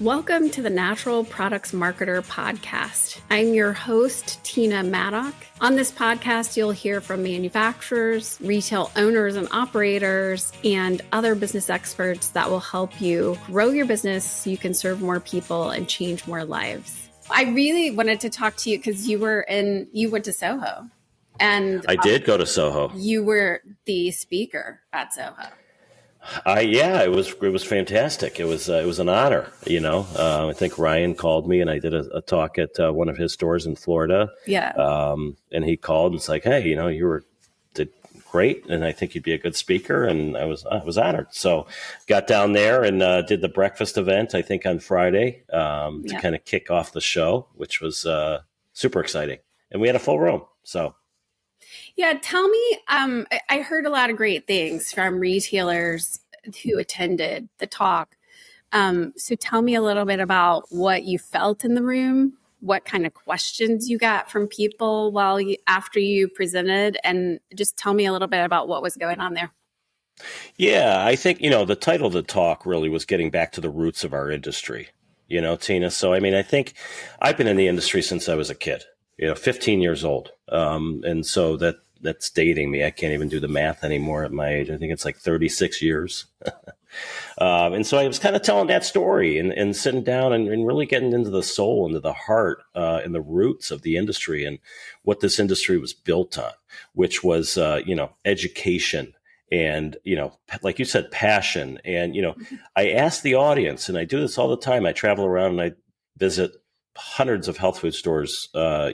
Welcome to the Natural Products Marketer podcast. I'm your host, Tina Maddock. On this podcast, you'll hear from manufacturers, retail owners and operators, and other business experts that will help you grow your business so you can serve more people and change more lives. I really wanted to talk to you because you went to Soho. And I did go to Soho. You were the speaker at Soho. It was fantastic. It was an honor. I think Ryan called me and I did a talk at one of his stores in Florida. Yeah. And he called and it's like, hey, did great, and I think you'd be a good speaker. And I was honored. So got down there and did the breakfast event, I think on Friday, to kind of kick off the show, which was super exciting. And we had a full room. So. Yeah, tell me, I heard a lot of great things from retailers who attended the talk. So tell me a little bit about what you felt in the room, what kind of questions you got from people after you presented, and just tell me a little bit about what was going on there. Yeah, I think, the title of the talk really was getting back to the roots of our industry, Tina. So, I think I've been in the industry since I was a kid. 15 years old. And so that's dating me. I can't even do the math anymore at my age. I think it's like 36 years. And so I was kind of telling that story and sitting down and really getting into the soul, into the heart, and the roots of the industry and what this industry was built on, which was, education and, like you said, passion. And, I asked the audience, and I do this all the time. I travel around and I visit hundreds of health food stores, a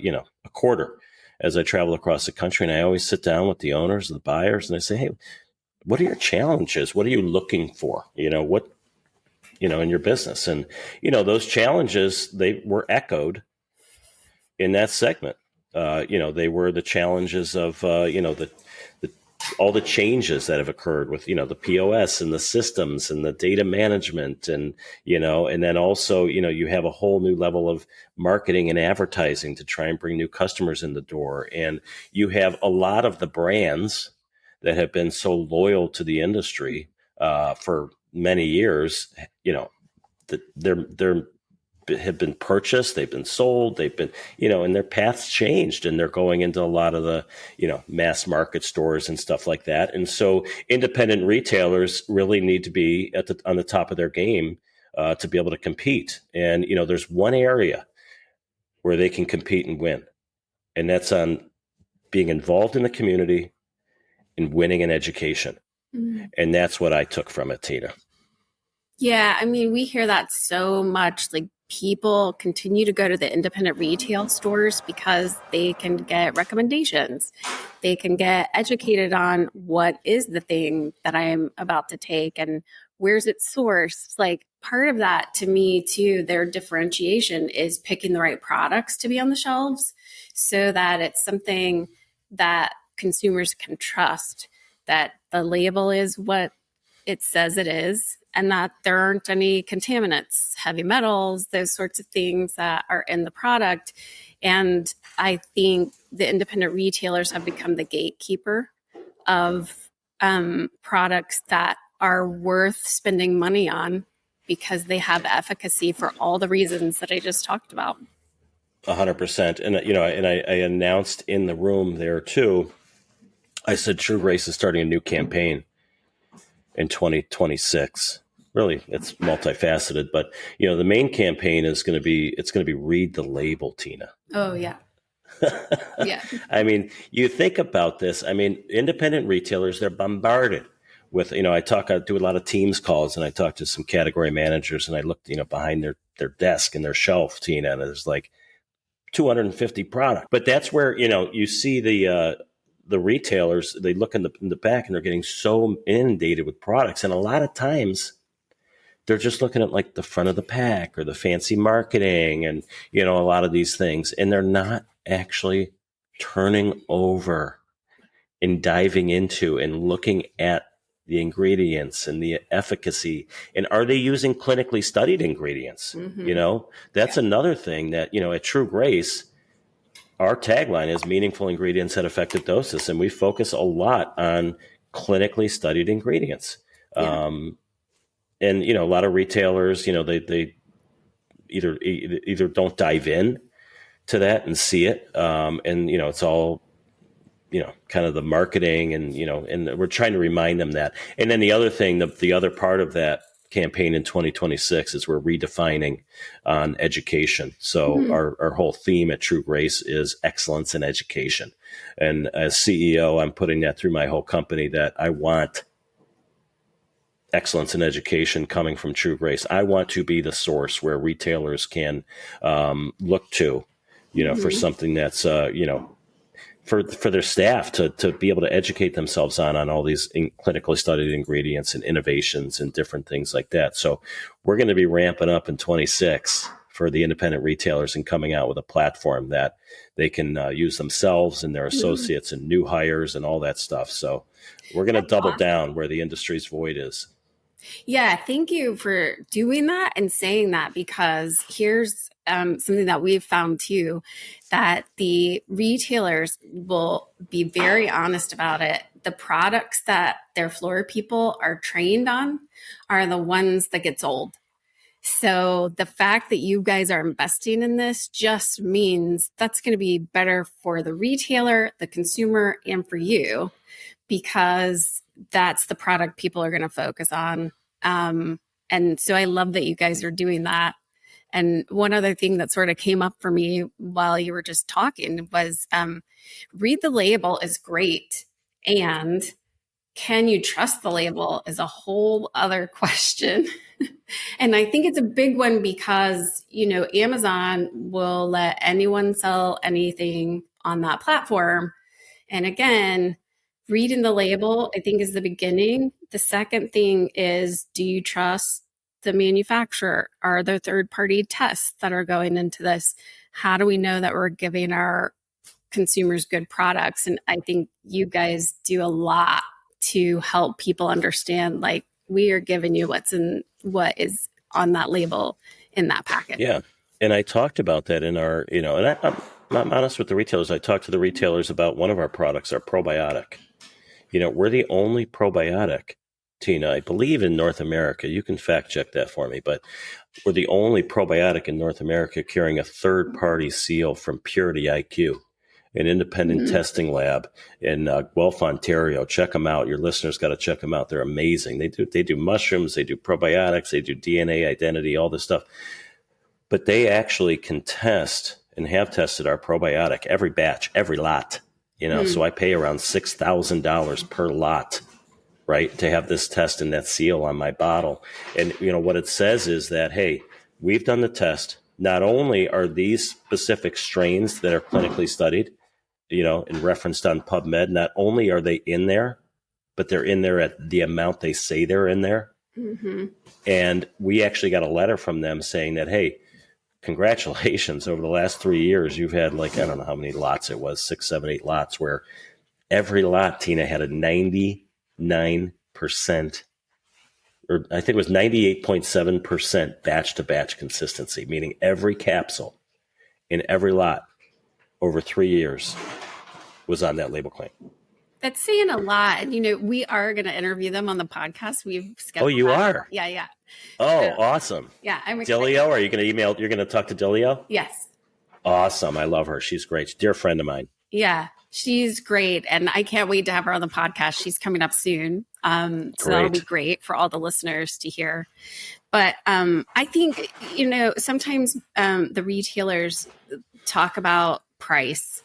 quarter as I travel across the country. And I always sit down with the owners, the buyers, and I say, hey, what are your challenges? What are you looking for? In your business? And, those challenges, they were echoed in that segment. They were the challenges of, all the changes that have occurred with, the POS and the systems and the data management and then also, you have a whole new level of marketing and advertising to try and bring new customers in the door. And you have a lot of the brands that have been so loyal to the industry for many years, they're have been purchased, they've been sold, they've been, and their paths changed and they're going into a lot of the, mass market stores and stuff like that. And so independent retailers really need to be on the top of their game to be able to compete. And, there's one area where they can compete and win, and that's on being involved in the community and winning in education. Mm-hmm. And that's what I took from it, Tina. Yeah. We hear that so much, like, people continue to go to the independent retail stores because they can get recommendations. They can get educated on what is the thing that I'm about to take and where's it sourced. Like, part of that to me too, their differentiation is picking the right products to be on the shelves so that it's something that consumers can trust, that the label is what it says it is, and that there aren't any contaminants, heavy metals, those sorts of things that are in the product. And I think the independent retailers have become the gatekeeper of products that are worth spending money on because they have efficacy for all the reasons that I just talked about. 100%. And, I announced in the room there too, I said True Grace is starting a new campaign in 2026. Really, it's multifaceted, but the main campaign is going to be read the label, Tina. Oh yeah. Yeah. You think about this. Independent retailers, they're bombarded with, I do a lot of Teams calls and I talk to some category managers and I look, behind their desk and their shelf, Tina, and there's like 250 products. But that's where, you see the retailers, they look in the back and they're getting so inundated with products. And a lot of times they're just looking at like the front of the pack or the fancy marketing and, a lot of these things. And they're not actually turning over and diving into and looking at the ingredients and the efficacy. And are they using clinically studied ingredients? Mm-hmm. That's another thing that, at True Grace, our tagline is meaningful ingredients at effective doses. And we focus a lot on clinically studied ingredients. Yeah. And, a lot of retailers, they either don't dive in to that and see it. And, it's all, kind of the marketing and we're trying to remind them that. And then the other thing, the other part of that campaign in 2026 is we're redefining on education. So our whole theme at True Grace is excellence in education. And as CEO, I'm putting that through my whole company that I want excellence in education coming from True Grace. I want to be the source where retailers can look to, for something that's, for their staff to be able to educate themselves on all these clinically studied ingredients and innovations and different things like that. So we're going to be ramping up in 26 for the independent retailers and coming out with a platform that they can use themselves and their associates and new hires and all that stuff. So we're going to double down where the industry's void is. Yeah, thank you for doing that and saying that, because here's something that we've found too, that the retailers will be very honest about it. The products that their floor people are trained on are the ones that gets old. So the fact that you guys are investing in this just means that's going to be better for the retailer, the consumer, and for you, because that's the product people are going to focus on. And so I love that you guys are doing that. And one other thing that sort of came up for me while you were just talking was read the label is great. And can you trust the label is a whole other question. And I think it's a big one because, Amazon will let anyone sell anything on that platform. And again, reading the label, I think, is the beginning. The second thing is, do you trust the manufacturer? Are there third-party tests that are going into this? How do we know that we're giving our consumers good products? And I think you guys do a lot to help people understand, like, we are giving you what is on that label in that package. Yeah. And I talked about that in our, and I'm honest with the retailers. I talked to the retailers about one of our products, our probiotic. We're the only probiotic, Tina, I believe, in North America. You can fact check that for me, but we're the only probiotic in North America carrying a third-party seal from Purity IQ, an independent testing lab in Guelph, Ontario. Check them out. Your listeners got to check them out. They're amazing. They do mushrooms, they do probiotics, they do DNA identity, all this stuff. But they actually can test and have tested our probiotic, every batch, every lot. So I pay around $6,000 per lot, right, to have this test and that seal on my bottle. And, what it says is that, hey, we've done the test. Not only are these specific strains that are clinically studied, and referenced on PubMed, not only are they in there, but they're in there at the amount they say they're in there. And we actually got a letter from them saying that, hey, congratulations, over the last 3 years, you've had I don't know how many lots it was, 6, 7, 8 lots, where every lot, Tina, had a 99%, or I think it was 98.7% batch to batch consistency, meaning every capsule in every lot over 3 years was on that label claim. That's saying a lot. And, we are going to interview them on the podcast. We've scheduled. Oh, you are? Yeah. Oh, so, awesome. Yeah, I'm excited. Dilio, are you going to email? You're going to talk to Dilio? Yes. Awesome. I love her. She's great. She's a dear friend of mine. Yeah, she's great. And I can't wait to have her on the podcast. She's coming up soon. So that'll be great for all the listeners to hear. But I think, sometimes the retailers talk about price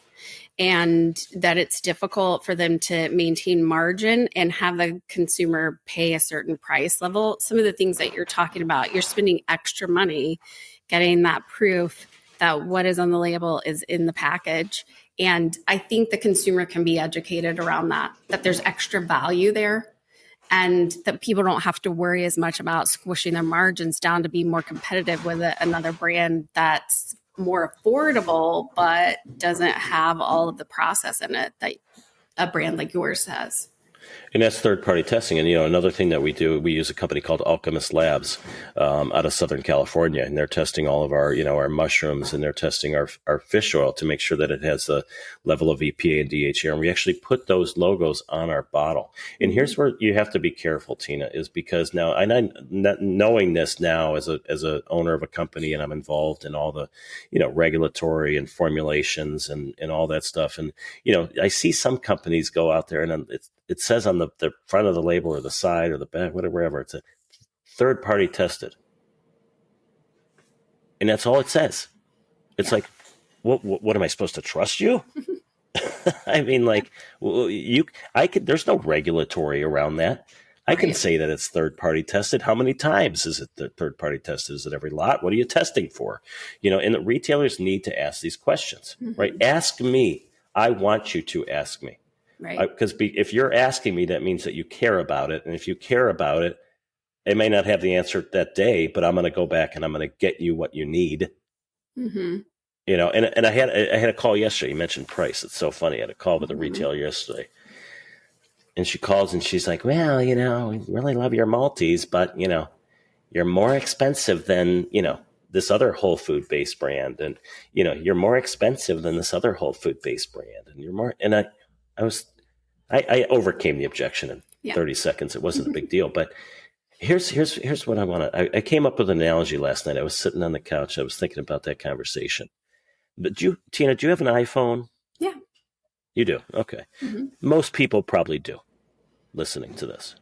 and that it's difficult for them to maintain margin and have the consumer pay a certain price level. Some of the things that you're talking about, you're spending extra money getting that proof that what is on the label is in the package. And I think the consumer can be educated around that there's extra value there, and that people don't have to worry as much about squishing their margins down to be more competitive with another brand that's more affordable, but doesn't have all of the process in it that a brand like yours has. And that's third-party testing. And, another thing that we do, we use a company called Alchemist Labs out of Southern California, and they're testing all of our, our mushrooms, and they're testing our fish oil to make sure that it has the level of EPA and DHA. And we actually put those logos on our bottle. And here's where you have to be careful, Tina, is because now, and I'm not knowing this now as a owner of a company, and I'm involved in all the, regulatory and formulations and all that stuff. And, I see some companies go out there and it says on the front of the label or the side or the back, whatever, it's a third party tested. And that's all it says. It's like, what am I supposed to trust you? I mean, like, there's no regulatory around that. I can say that it's third party tested. How many times is it third party tested? Is it every lot? What are you testing for? And the retailers need to ask these questions, right? Ask me. I want you to ask me. Right. Because if you're asking me, that means that you care about it. And if you care about it, I may not have the answer that day, but I'm going to go back and I'm going to get you what you need. Mm-hmm. And I had a call yesterday. You mentioned price. It's so funny. I had a call with a retailer yesterday. And she calls and she's like, well, we really love your Maltese, but, you're more expensive than, this other whole food based brand. And, you're more expensive than this other whole food based brand. And you're more, and I overcame the objection in 30 seconds. It wasn't a big deal, but here's what I want to, I came up with an analogy last night. I was sitting on the couch. I was thinking about that conversation. But Tina, do you have an iPhone? Yeah. You do? Okay. Mm-hmm. Most people probably do, listening to this,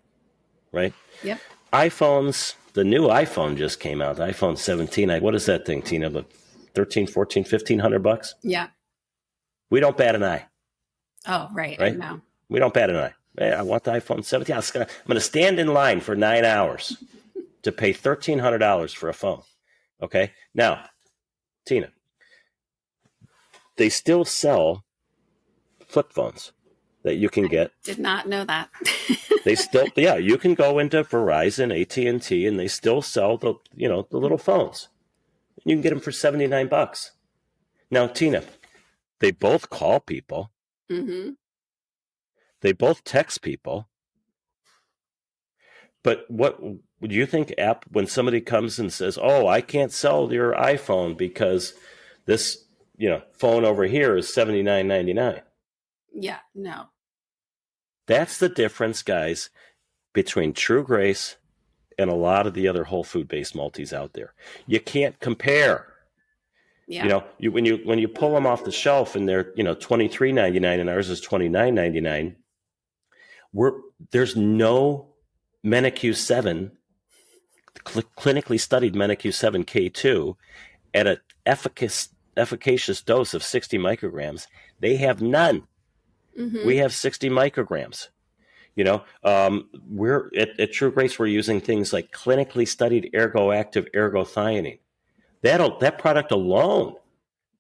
right? Yep. iPhones, the new iPhone just came out, the iPhone 17. What is that thing, Tina? About 13, 14, $1,500? Yeah. We don't bat an eye. Oh, right. Right? No. We don't bat an eye. Hey, I want the iPhone 17. I'm going to stand in line for 9 hours to pay $1,300 for a phone. Okay? Now, Tina, they still sell flip phones that you can get. Did not know that. They still, you can go into Verizon, AT&T, and they still sell the little phones. You can get them for $79. Now, Tina, they both call people. Mm-hmm. They both text people. But what do you think, when somebody comes and says, oh, I can't sell your iPhone because this, phone over here is $79.99. Yeah, no. That's the difference, guys, between True Grace and a lot of the other whole food based multis out there. You can't compare. Yeah. When you pull them off the shelf and they're $23.99 and ours is $29.99. There's no MENAQ7, clinically studied MENAQ7 K2 at an efficacious dose of 60 micrograms. They have none. Mm-hmm. We have 60 micrograms. We're at True Grace, we're using things like clinically studied ergoactive ergothioneine. That product alone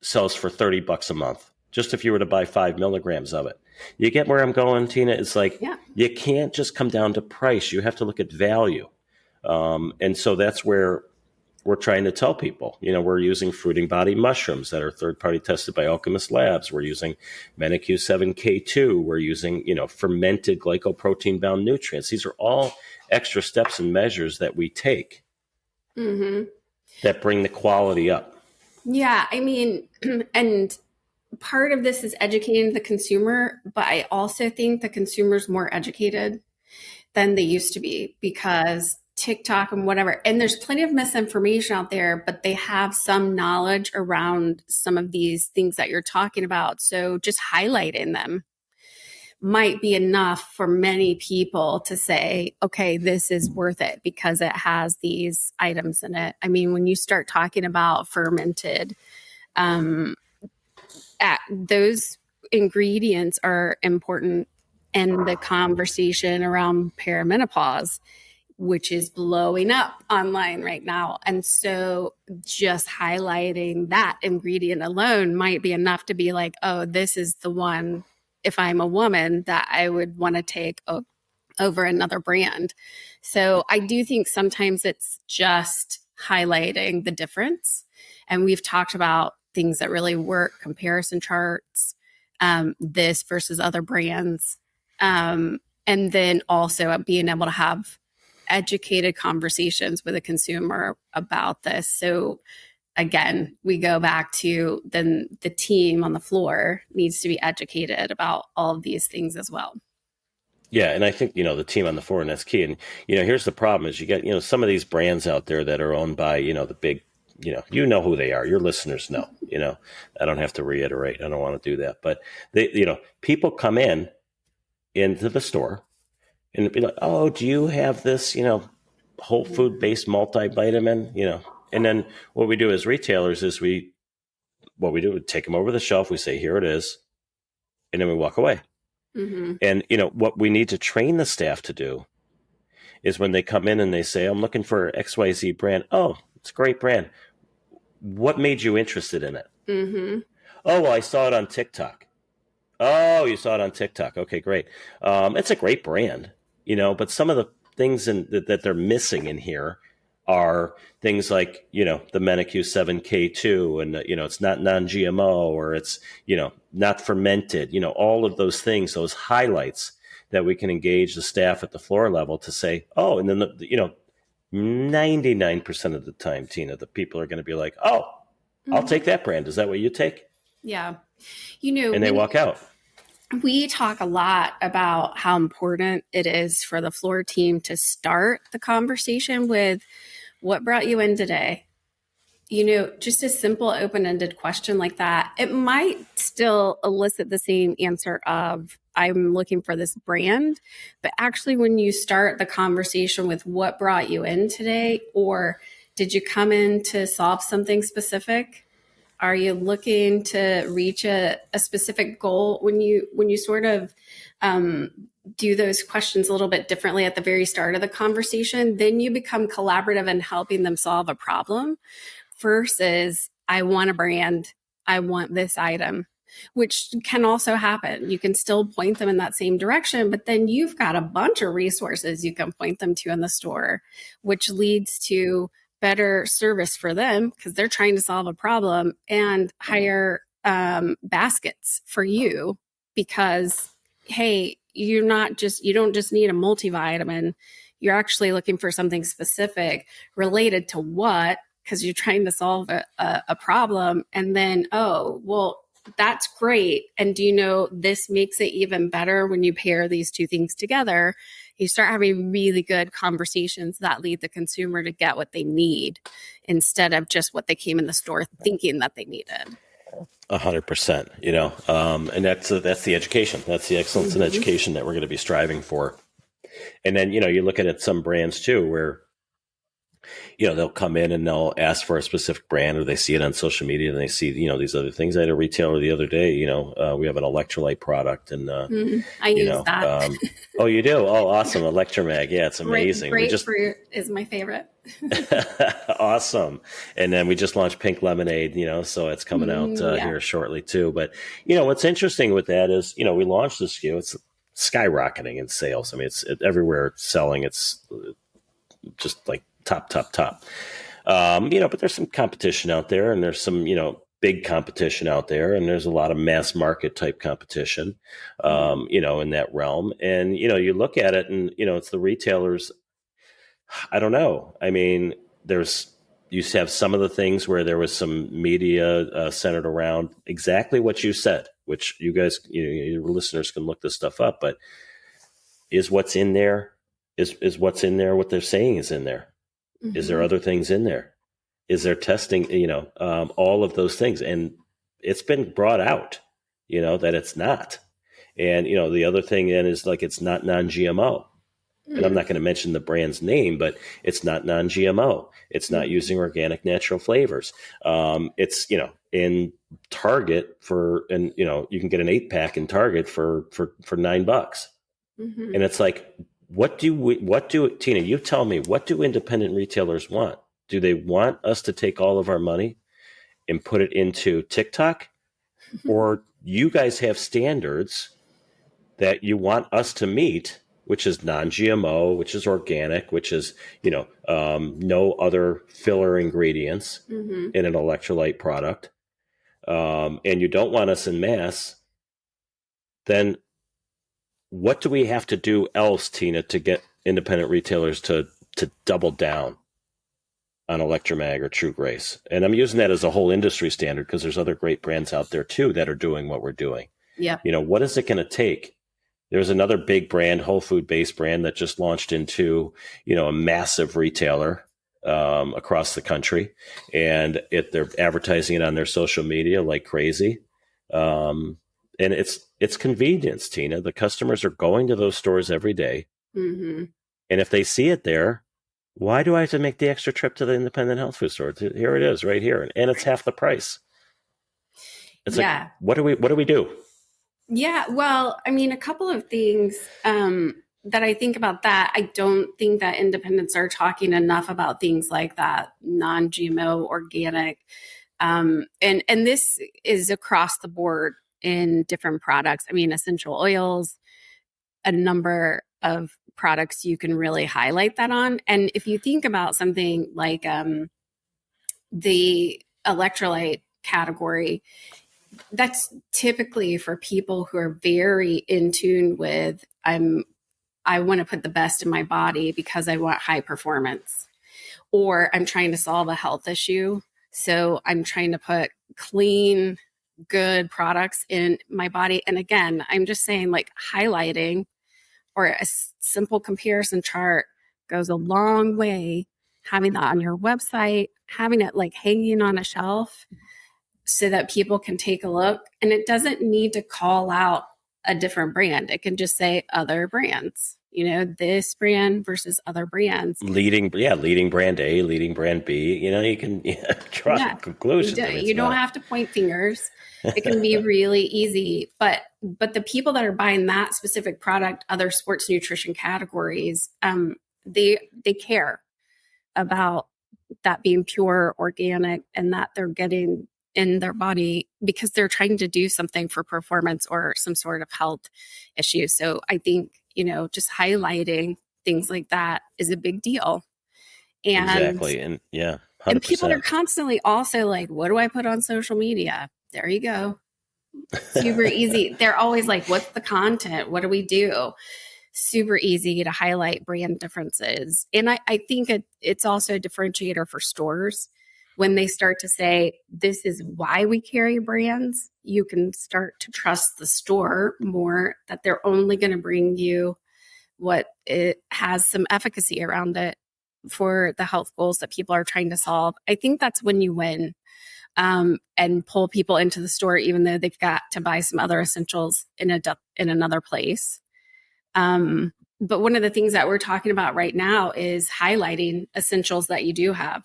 sells for $30 a month, just if you were to buy 5 milligrams of it. You get where I'm going, Tina? It's like, You can't just come down to price. You have to look at value. And so that's where we're trying to tell people, we're using fruiting body mushrooms that are third-party tested by Alchemist Labs. We're using MENAQ7K2. We're using, fermented glycoprotein-bound nutrients. These are all extra steps and measures that we take that bring the quality up. Yeah, I mean, and part of this is educating the consumer, but I also think the consumer's more educated than they used to be because TikTok and whatever, and there's plenty of misinformation out there, but they have some knowledge around some of these things that you're talking about. So just highlighting them might be enough for many people to say, okay, this is worth it because it has these items in it. I mean, when you start talking about fermented, those ingredients are important in the conversation around perimenopause, which is blowing up online right now. And so just highlighting that ingredient alone might be enough to be like, oh, this is the one, if I'm a woman, that I would want to take over another brand. So I do think sometimes it's just highlighting the difference. And we've talked about things that really work, comparison charts, this versus other brands. And then also being able to have educated conversations with a consumer about this. So again, we go back to then the team on the floor needs to be educated about all of these things as well. Yeah, and I think, the team on the floor, and that's key. And, here's the problem is you get, some of these brands out there that are owned by, the big, who they are. Your listeners know, I don't have to reiterate. I don't want to do that. But they, people come into the store and be like, oh, do you have this, whole food based multivitamin, and then what we do as retailers is we take them over the shelf. We say, here it is. And then we walk away. Mm-hmm. And, what we need to train the staff to do is when they come in and they say, I'm looking for XYZ brand. Oh, it's a great brand. What made you interested in it? Mm-hmm. Oh, well, I saw it on TikTok. Oh, you saw it on TikTok. Okay, great. It's a great brand, but some of the things that they're missing in here are things like, the Menacue 7K2 and, it's not non-GMO or it's, not fermented, all of those things, those highlights that we can engage the staff at the floor level to say, oh, and then, 99% of the time, Tina, the people are going to be like, oh, I'll take that brand. Is that what you take? Yeah. And they walk out. We talk a lot about how important it is for the floor team to start the conversation with what brought you in today. Just a simple open-ended question like that, it might still elicit the same answer of I'm looking for this brand. But actually, when you start the conversation with what brought you in today, or did you come in to solve something specific? Are you looking to reach a specific goal? When you sort of do those questions a little bit differently at the very start of the conversation, then you become collaborative in helping them solve a problem versus I want a brand, I want this item, which can also happen. You can still point them in that same direction, but then you've got a bunch of resources you can point them to in the store, which leads to better service for them because they're trying to solve a problem and higher baskets for you because, hey, you don't just need a multivitamin. You're actually looking for something specific related to what, because you're trying to solve a problem. And then, oh, well, that's great. And this makes it even better when you pair these two things together. You start having really good conversations that lead the consumer to get what they need instead of just what they came in the store thinking that they needed. 100%, and that's the education. That's the excellence in education that we're going to be striving for. And then, you look at some brands too, where, they'll come in and they'll ask for a specific brand or they see it on social media and they see, these other things. I had a retailer the other day, we have an electrolyte product and, I use that. Oh, you do? Oh, awesome. Electromag. Yeah, it's amazing. Grapefruit is my favorite. Awesome. And then we just launched pink lemonade, so it's coming out here shortly too. But, what's interesting with that is, we launched this SKU. It's skyrocketing in sales. I mean, it's everywhere it's selling. It's just like top. But there's some competition out there and there's some, big competition out there. And there's a lot of mass market type competition, in that realm. And, you look at it and, it's the retailers. I don't know. I mean, you have some of the things where there was some media centered around exactly what you said, which you guys, your listeners can look this stuff up, but is what's in there, is what's in there, what they're saying is in there? Mm-hmm. Is there other things in there? Is there testing, all of those things? And it's been brought out, that it's not. And, the other thing then is like, it's not non-GMO. And I'm not going to mention the brand's name, but it's not non-GMO. It's not using organic natural flavors. It's, in Target you can get an 8-pack in Target for $9. Mm-hmm. And it's like, Tina, you tell me, what do independent retailers want? Do they want us to take all of our money and put it into TikTok? Or you guys have standards that you want us to meet, which is non-GMO, which is organic, which is, no other filler ingredients in an electrolyte product, and you don't want us in mass, then what do we have to do else, Tina, to get independent retailers to double down on Electromag or True Grace? And I'm using that as a whole industry standard because there's other great brands out there too that are doing what we're doing. Yeah. What is it going to take? There's another big brand, whole food based brand that just launched into, a massive retailer across the country, and they're advertising it on their social media like crazy. And it's convenience, Tina. The customers are going to those stores every day. Mm-hmm. And if they see it there, why do I have to make the extra trip to the independent health food store? Here it is right here. And it's half the price. It's like, what do we do? Yeah, well, I mean, a couple of things that I think about that. I don't think that independents are talking enough about things like that, non-GMO, organic. And this is across the board in different products. I mean, essential oils, a number of products you can really highlight that on. And if you think about something like the electrolyte category, that's typically for people who are very in tune with I want to put the best in my body because I want high performance, or I'm trying to solve a health issue. So I'm trying to put clean, good products in my body. And again, I'm just saying, like, highlighting or a simple comparison chart goes a long way. Having that on your website, having it like hanging on a shelf so that people can take a look. And it doesn't need to call out a different brand. It can just say other brands, this brand versus other brands. Leading brand A, leading brand B. You can draw conclusions. You don't have to point fingers. It can be really easy. But the people that are buying that specific product, other sports nutrition categories, they care about that being pure, organic, and that they're getting in their body because they're trying to do something for performance or some sort of health issue. So I think, just highlighting things like that is a big deal. And exactly. And 100%. And people are constantly also like, what do I put on social media? There you go. Super easy. They're always like, what's the content? What do we do? Super easy to highlight brand differences. And I think it's also a differentiator for stores. When they start to say, this is why we carry brands, you can start to trust the store more, that they're only going to bring you what it has some efficacy around it for the health goals that people are trying to solve. I think that's when you win, and pull people into the store, even though they've got to buy some other essentials in another place. But one of the things that we're talking about right now is highlighting essentials that you do have.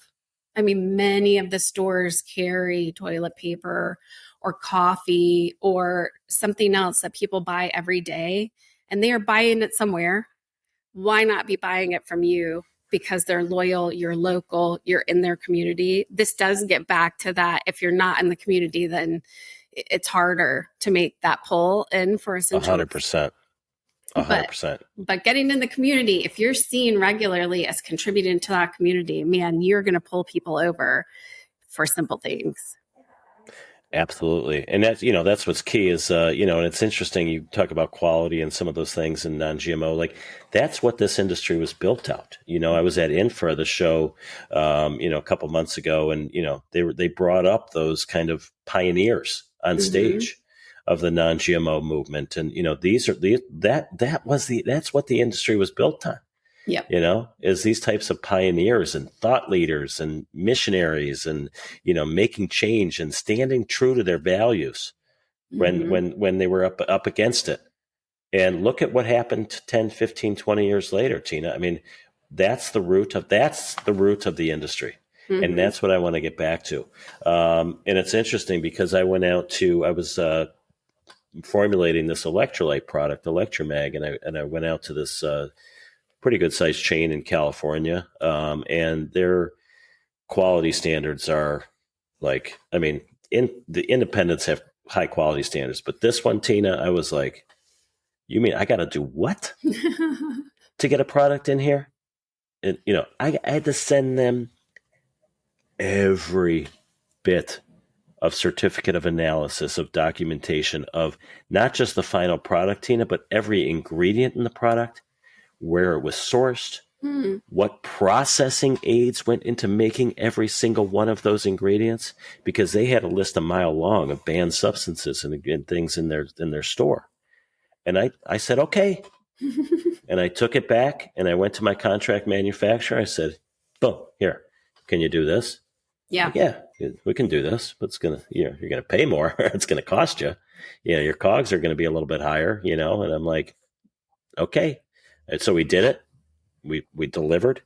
I mean, many of the stores carry toilet paper or coffee or something else that people buy every day, and they are buying it somewhere. Why not be buying it from you? Because they're loyal, you're local, you're in their community. This does get back to that. If you're not in the community, then it's harder to make that pull in for essentials. 100%. 100%. But getting in the community, if you're seen regularly as contributing to that community, man, you're going to pull people over for simple things. Absolutely. And that's what's key is, and it's interesting. You talk about quality and some of those things and non-GMO, like that's what this industry was built out. I was at Infra, the show, a couple months ago, and, they brought up those kind of pioneers on stage of the non-GMO movement. And, that's what the industry was built on. Yeah. Is these types of pioneers and thought leaders and missionaries and, making change and standing true to their values when they were up against it. And look at what happened 10, 15, 20 years later, Tina. I mean, that's the root of the industry. And that's what I want to get back to. And it's interesting because I was formulating this electrolyte product, Electromag, and I went out to this pretty good sized chain in California, and their quality standards are like, the independents have high quality standards, but this one, Tina, I was like, you mean I got to do what to get a product in here? And I had to send them every bit of certificate of analysis, of documentation of not just the final product, Tina, but every ingredient in the product, where it was sourced, what processing aids went into making every single one of those ingredients, because they had a list a mile long of banned substances and things in their store. And I said, okay. And I took it back and I went to my contract manufacturer. I said, boom, here, can you do this? Yeah. Like, yeah, we can do this, but it's gonna, you're gonna pay more. It's gonna cost you. Your cogs are gonna be a little bit higher, And I'm like, okay. And so we did it. We delivered,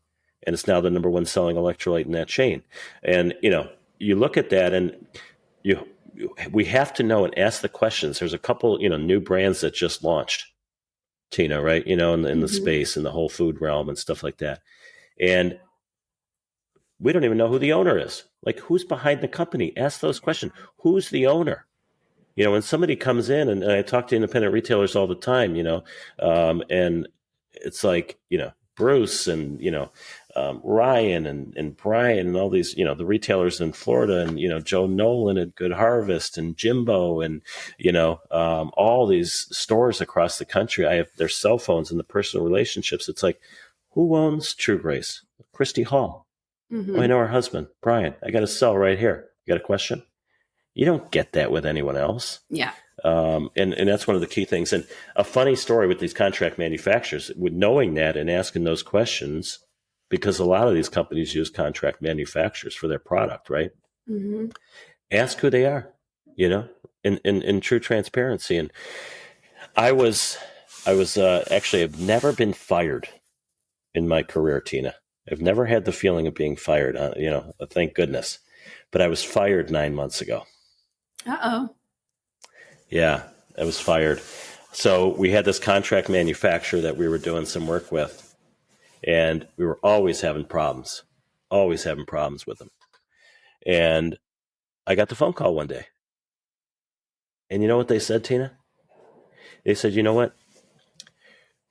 and it's now the number one selling electrolyte in that chain. And you look at that, and we have to know and ask the questions. There's a couple new brands that just launched, Tina, right? In the space, in the whole food realm and stuff like that. And we don't even know who the owner is. Like, who's behind the company? Ask those questions. Who's the owner? When somebody comes in, and I talk to independent retailers all the time, and it's like, Bruce and, Ryan and Brian and all these, the retailers in Florida and, Joe Nolan at Good Harvest and Jimbo and, all these stores across the country. I have their cell phones and the personal relationships. It's like, who owns True Grace? Christy Hall. Oh, I know her husband, Brian. I got a cell right here. You got a question? You don't get that with anyone else. Yeah. And that's one of the key things. And a funny story with these contract manufacturers, with knowing that and asking those questions, because a lot of these companies use contract manufacturers for their product, right? Mm-hmm. Ask who they are, in true transparency. And I was actually, I've never been fired in my career, Tina. I've never had the feeling of being fired, thank goodness. But I was fired 9 months ago. Uh-oh. Yeah, I was fired. So we had this contract manufacturer that we were doing some work with, and we were always having problems with them. And I got the phone call one day. And you know what they said, Tina? They said, you know what?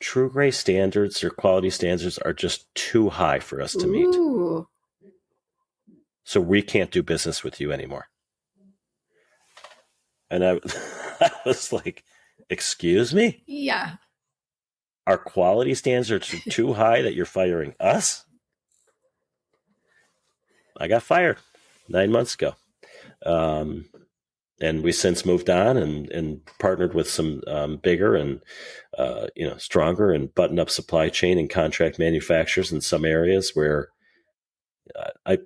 True Gray standards, their quality standards are just too high for us to meet. Ooh. So we can't do business with you anymore. And I was like, excuse me? Yeah. Our quality standards are too high that you're firing us? I got fired 9 months ago. And we since moved on and partnered with some bigger and stronger and buttoned up supply chain and contract manufacturers in some areas where I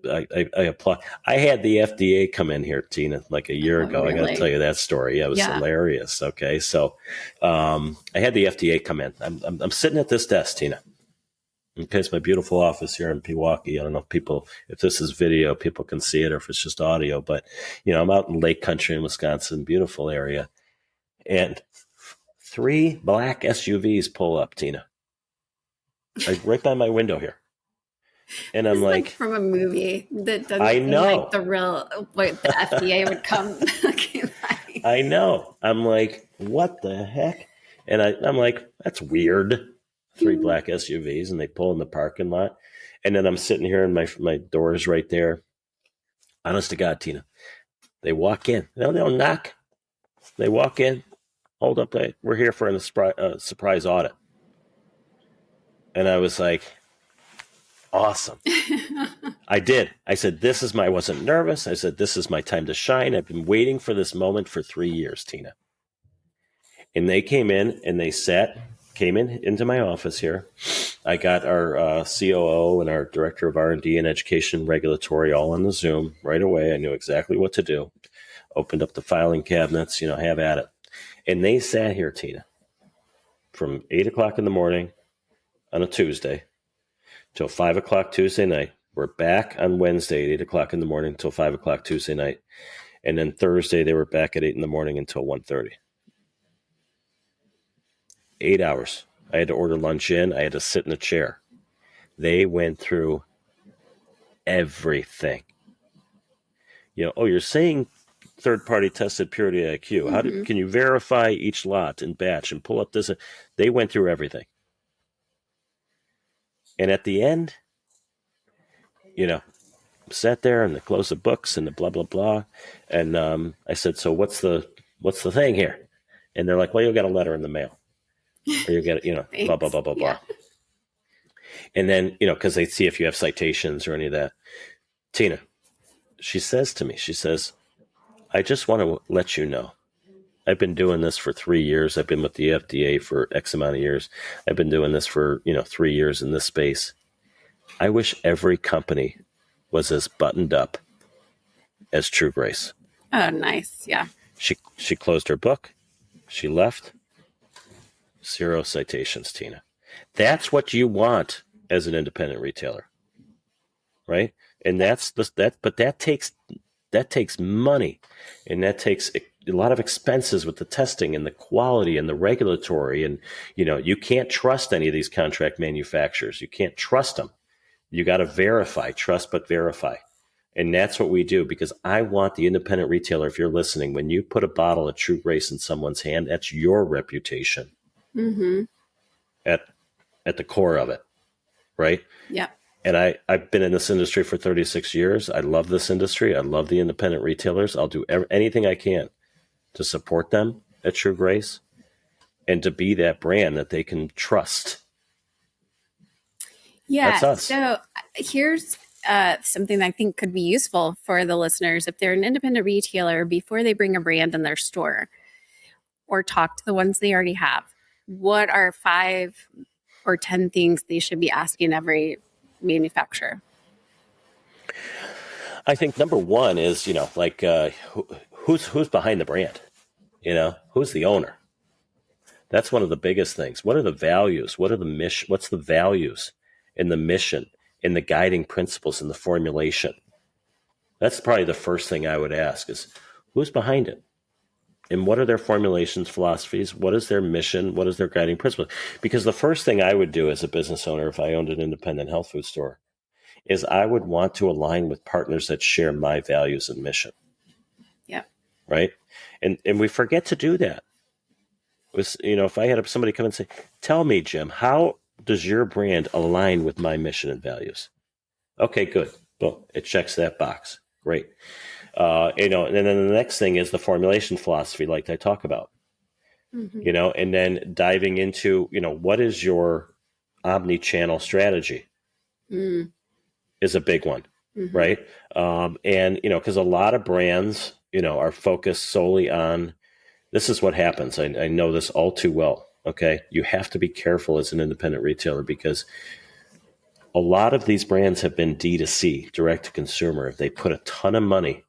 applaud. I had the FDA come in here, Tina, like a year ago. Really? I got to tell you that story. Yeah, it was hilarious. Okay, so I had the FDA come in. I'm sitting at this desk, Tina. Okay, it's my beautiful office here in Pewaukee. I don't know if this is video, people can see it, or if it's just audio. But I'm out in Lake Country in Wisconsin, beautiful area, and 3 black SUVs pull up, Tina, like right by my window here. And I'm like from a movie that doesn't I know. seem like the real, like the FDA would come. I know. I'm like, what the heck? And I'm like, that's weird. 3 black SUVs, and they pull in the parking lot. And then I'm sitting here, and my door is right there. Honest to God, Tina. They walk in. They don't knock. They walk in. Hold up. We're here for a surprise audit. And I was like, awesome. I did. I said, I wasn't nervous. I said, this is my time to shine. I've been waiting for this moment for 3 years, Tina. And they came in and came into my office here. I got our COO and our director of R&D and education regulatory all on the Zoom right away. I knew exactly what to do. Opened up the filing cabinets, have at it. And they sat here, Tina, from 8 o'clock in the morning on a Tuesday till 5 o'clock Tuesday night. We're back on Wednesday at 8 o'clock in the morning until 5 o'clock Tuesday night. And then Thursday, they were back at 8 in the morning until 1:30. 8 hours. I had to order lunch in. I had to sit in a chair. They went through everything. You're saying third-party tested purity IQ. Can you verify each lot and batch and pull up this? They went through everything. And at the end, sat there and they closed the books and the blah, blah, blah. And I said, so what's the thing here? And they're like, well, you'll get a letter in the mail or you'll get, blah, blah, Thanks. blah, blah, Yeah. blah. And then, because they see if you have citations or any of that. Tina, she says to me, she says, I just want to let you know, I've been doing this for 3 years. I've been with the FDA for X amount of years. I've been doing this for, 3 years in this space. I wish every company was as buttoned up as True Grace. Oh, nice. Yeah. She closed her book. She left. 0 citations, Tina. That's what you want as an independent retailer, right? And but that takes money, and that takes a lot of expenses with the testing and the quality and the regulatory, and you can't trust any of these contract manufacturers. You can't trust them. You got to verify, trust but verify. And that's what we do, because I want the independent retailer, if you're listening, when you put a bottle of True Grace in someone's hand, that's your reputation at the core of it, right? Yeah. And I've been in this industry for 36 years. I love this industry. I love the independent retailers. I'll do anything I can to support them at True Grace and to be that brand that they can trust. Yeah. That's us. So here's something that I think could be useful for the listeners. If they're an independent retailer, before they bring a brand in their store or talk to the ones they already have, what are 5 or 10 things they should be asking every manufacturer? I think number one is, who's behind the brand? Who's the owner? That's one of the biggest things. What are the values? What are the mission? What's the values in the mission, in the guiding principles, in the formulation? That's probably the first thing I would ask is, who's behind it? And what are their formulations, philosophies? What is their mission? What is their guiding principle? Because the first thing I would do as a business owner, if I owned an independent health food store, is I would want to align with partners that share my values and mission. Yeah. Right? And we forget to do that. If I had somebody come and say, tell me, Jim, how does your brand align with my mission and values? Okay, good. Boom. It checks that box. Great. And then the next thing is the formulation philosophy, like I talk about, and then diving into, what is your omni-channel strategy is a big one, right? And, because a lot of brands, are focused solely on, this is what happens. I know this all too well. Okay. You have to be careful as an independent retailer, because a lot of these brands have been D2C, direct to consumer. They put a ton of money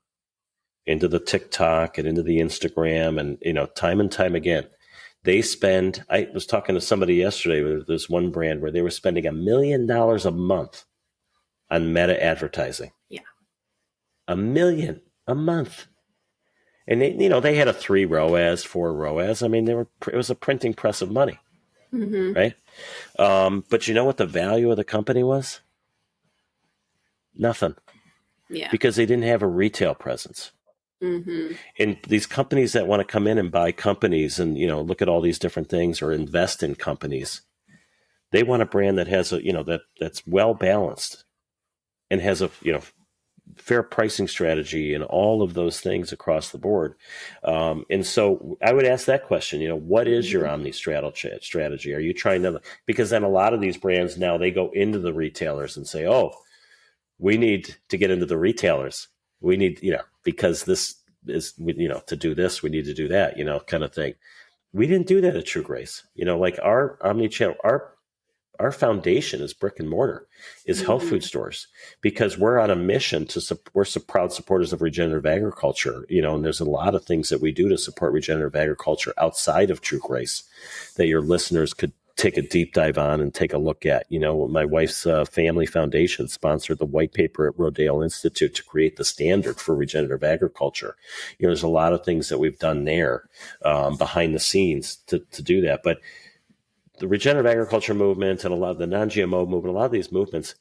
into the TikTok and into the Instagram, and, time and time again, they spend, I was talking to somebody yesterday, there's one brand where they were spending $1 million a month on meta advertising. Yeah. $1 million a month. And they had a 3 ROAS, 4 ROAS. I mean, it was a printing press of money, right? But you know what the value of the company was? Nothing. Yeah. Because they didn't have a retail presence. And these companies that want to come in and buy companies and, look at all these different things or invest in companies, they want a brand that has that's well balanced and has a, fair pricing strategy and all of those things across the board. And so I would ask that question, what is your strategy? Are you trying to, because then a lot of these brands now, they go into the retailers and say, oh, we need to get into the retailers. We need, because this is, to do this, we need to do that, kind of thing. We didn't do that at True Grace. Like our omni-channel, our foundation is brick and mortar, is health food stores, because we're on a mission we're proud supporters of regenerative agriculture, and there's a lot of things that we do to support regenerative agriculture outside of True Grace that your listeners could take a deep dive on and take a look at. My wife's family foundation sponsored the white paper at Rodale Institute to create the standard for regenerative agriculture. There's a lot of things that we've done there behind the scenes to do that. But the regenerative agriculture movement and a lot of the non-GMO movement, a lot of these movements,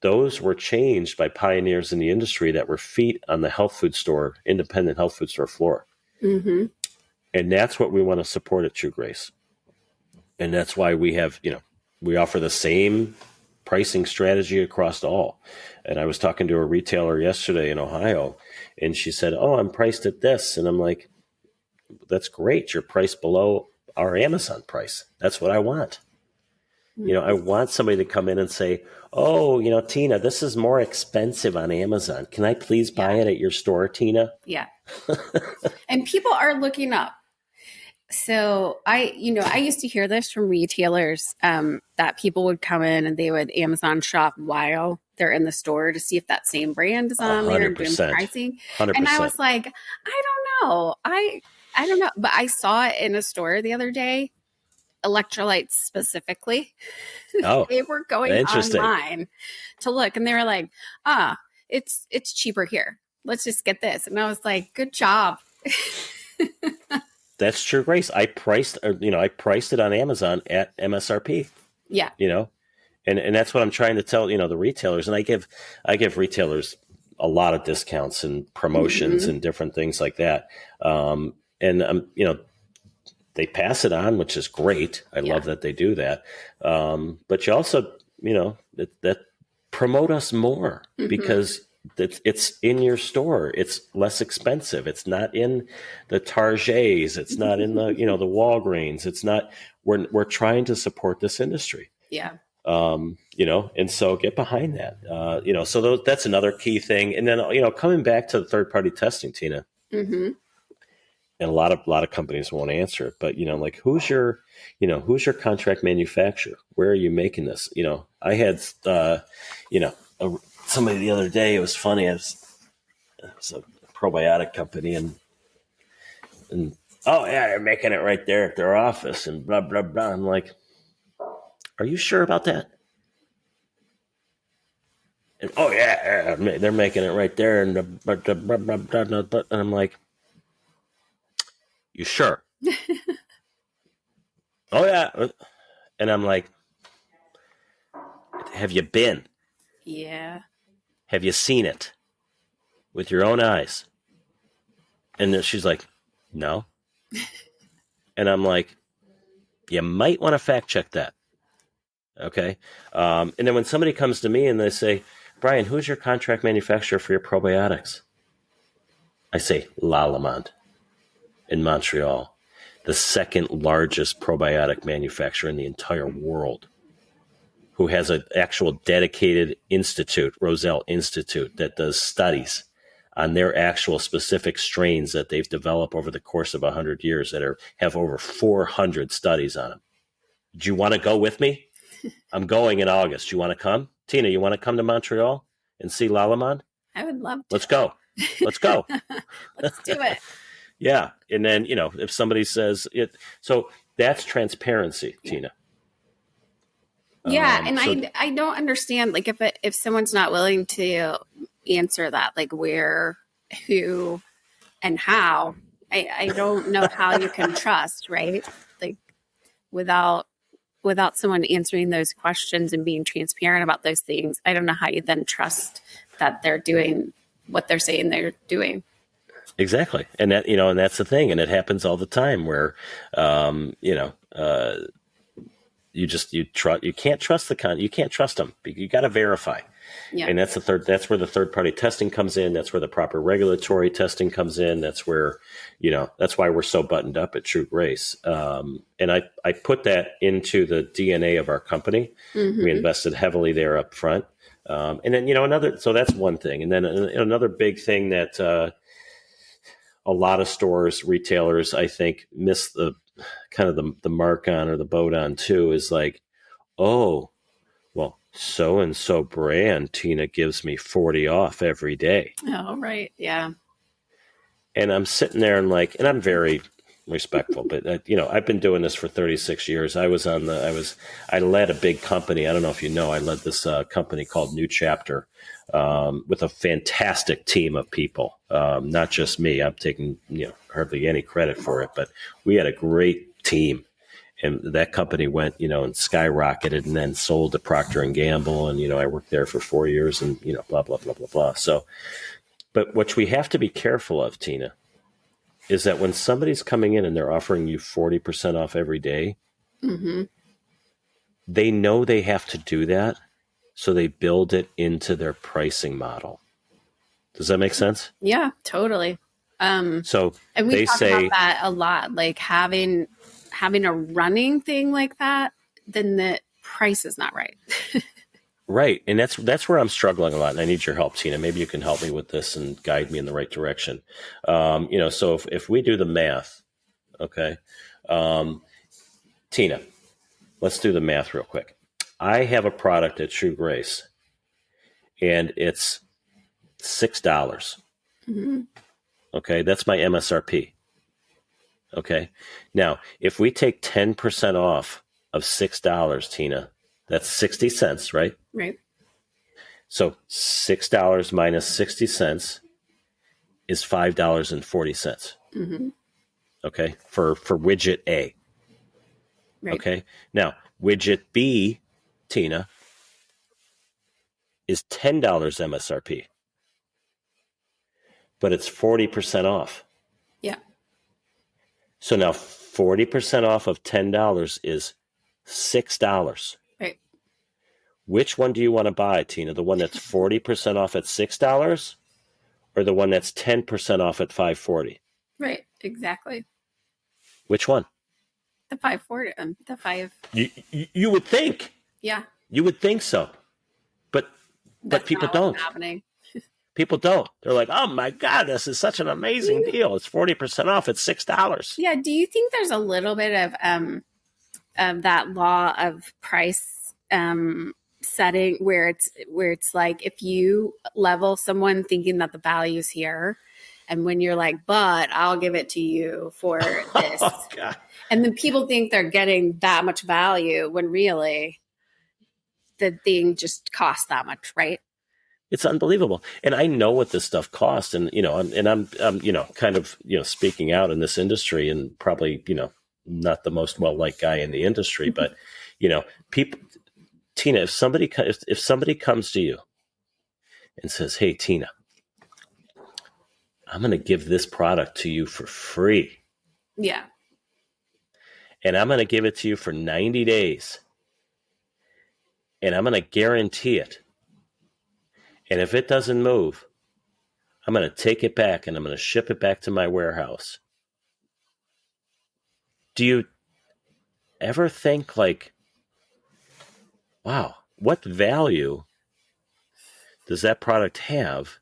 those were changed by pioneers in the industry that were feet on the independent health food store floor. And that's what we want to support at True Grace. And that's why we have, we offer the same pricing strategy across all. And I was talking to a retailer yesterday in Ohio, and she said, "Oh, I'm priced at this," and I'm like, "That's great. You're priced below our Amazon price. That's what I want." I want somebody to come in and say, "Oh, Tina, this is more expensive on Amazon. Can I please buy it at your store, Tina?" Yeah. And people are looking up. So I used to hear this from retailers, that people would come in and they would Amazon shop while they're in the store to see if that same brand is on there and doing 100%. pricing. 100%. And I was like, I don't know. I don't know. But I saw it in a store the other day, electrolytes specifically. Oh, They were going interesting. online to look and they were like, it's cheaper here. Let's just get this. And I was like, good job. That's true, Grace. I priced it on Amazon at MSRP. Yeah. And that's what I'm trying to tell, the retailers. And I give retailers a lot of discounts and promotions and different things like that. They pass it on, which is great. I love that they do that. But you also, that promote us more because it's in your store. It's less expensive. It's not in the Targets. It's not in the, the Walgreens. It's not, we're trying to support this industry. Yeah. And so get behind that, so that's another key thing. And then, coming back to the third party testing, Tina, and a lot of companies won't answer it, but, like, who's your contract manufacturer? Where are you making this? I had, somebody the other day, it was funny. It was a probiotic company and oh yeah, they're making it right there at their office and blah, blah, blah. I'm like, are you sure about that? And oh yeah, they're making it right there. And blah, blah, blah, blah, blah, blah, blah. And I'm like, you sure? Oh yeah. And I'm like, have you been? Yeah. Have you seen it with your own eyes? And then she's like, no. And I'm like, you might want to fact check that. Okay. And then when somebody comes to me and they say, Brian, who's your contract manufacturer for your probiotics? I say, Lallemand in Montreal, the second largest probiotic manufacturer in the entire world, who has an actual dedicated institute, Roselle Institute, that does studies on their actual specific strains that they've developed over the course of 100 years that have over 400 studies on them. Do you want to go with me? I'm going in August. You want to come? Tina, you want to come to Montreal and see Lallemand? I would love to. Let's go. Let's go. Let's do it. Yeah. And then, if somebody says it, so that's transparency, Tina. Yeah, and I don't understand, like, if someone's not willing to answer that, like, where, who, and how, I don't know how you can trust, right? Like, without someone answering those questions and being transparent about those things, I don't know how you then trust that they're doing what they're saying they're doing. Exactly. And that, and that's the thing. And it happens all the time where, you can't trust you can't trust them. You got to verify. Yeah. And that's where the third party testing comes in. That's where the proper regulatory testing comes in. That's where, that's why we're so buttoned up at True Grace. And I put that into the DNA of our company. Mm-hmm. We invested heavily there up front. And then, so that's one thing. And then another big thing that, a lot of stores, retailers, I think, miss the kind of the mark on, or the boat on too, is like, oh, well, so-and-so brand, Tina, gives me 40 off every day. Oh, right. Yeah. And I'm sitting there and I'm very respectful, but I've been doing this for 36 years. I led a big company. I don't know if you know, I led this company called New Chapter, with a fantastic team of people. Not just me. I'm taking, hardly any credit for it, but we had a great team. And that company went, and skyrocketed, and then sold to Procter and Gamble. And, I worked there for 4 years, and, blah, blah, blah, blah, blah. So, but what we have to be careful of, Tina, is that when somebody's coming in and they're offering you 40% off every day, mm-hmm. they know they have to do that So they build it into their pricing model. Does that make sense? Yeah, totally. So And we they talk about say, that a lot, like having a running thing like that, then the price is not right. right, and that's where I'm struggling a lot, and I need your help, Tina. Maybe you can help me with this and guide me in the right direction. So if we do the math, okay, um, Tina, let's do the math real quick. I have a product at True Grace, and it's $6. Mm-hmm. Okay, that's my MSRP. Okay, now if we take 10% off of $6, Tina, that's 60 cents, right? Right. So $6 minus 60 cents is $5.40. Mm-hmm. Okay, for widget A. Right. Okay, now widget B, Tina, is $10 MSRP, but it's 40% off. Yeah. So now 40% off of $10 is $6. Right. Which one do you want to buy, Tina? The one that's 40% off at $6 or the one that's 10% off at $5.40? Right. Exactly. Which one? The 540, the five. You would think. Yeah. You would think so. But That's people not what's don't. happening. People don't. They're like, oh my God, this is such an amazing deal. It's 40% off at $6. Yeah. Do you think there's a little bit of that law of price setting where it's like if you level someone thinking that the value's here, and when you're like, but I'll give it to you for this, Oh God. and then people think they're getting that much value when really the thing just costs that much, right? It's unbelievable. And I know what this stuff costs. And, I'm kind of, speaking out in this industry and probably, not the most well-liked guy in the industry, but, people, Tina, if somebody comes to you and says, hey, Tina, I'm going to give this product to you for free. Yeah. And I'm going to give it to you for 90 days. And I'm going to guarantee it. And if it doesn't move, I'm going to take it back and I'm going to ship it back to my warehouse. Do you ever think like, wow, what value does that product have